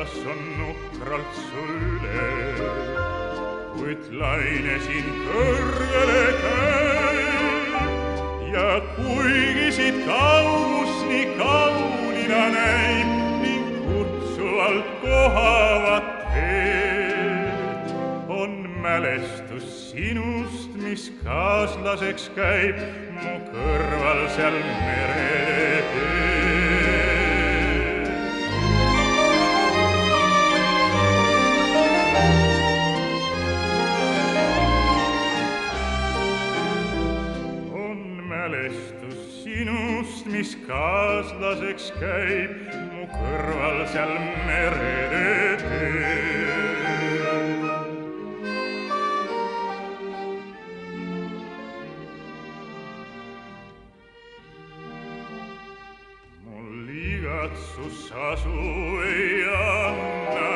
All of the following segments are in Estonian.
taevas on nukralt su üle, kuid laine siin kõrgele käib ja kuigi siit kaugus nii kaunina näib ning kutsuvalt kohavat veed, on mälestus sinust, mis kaaslaseks käib mu kõrval seal mereteel. Mälestus sinust, mis kaaslaseks käib mu kõrval seal mereteel. Mul igatsus asu ei anna,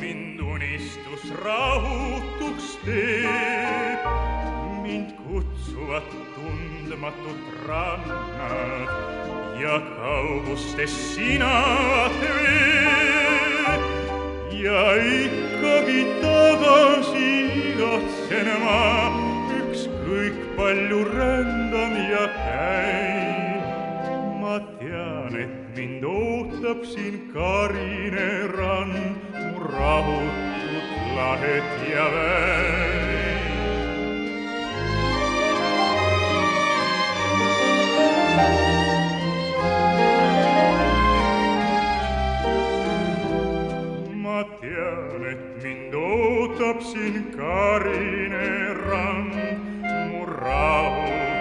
mind unistus rahutuks teeb, mind kutsuvad tundmatud rannad ja kaugustes sinavad veed. Ja ikkagi tagasi igatsen ma, ükskõik palju rändan ja käin. Ma tean, et mind ootab siin karine rand, mu rahutut lahet ja väin. Ma tean, et mind ootab siin karine rand, mu rahutut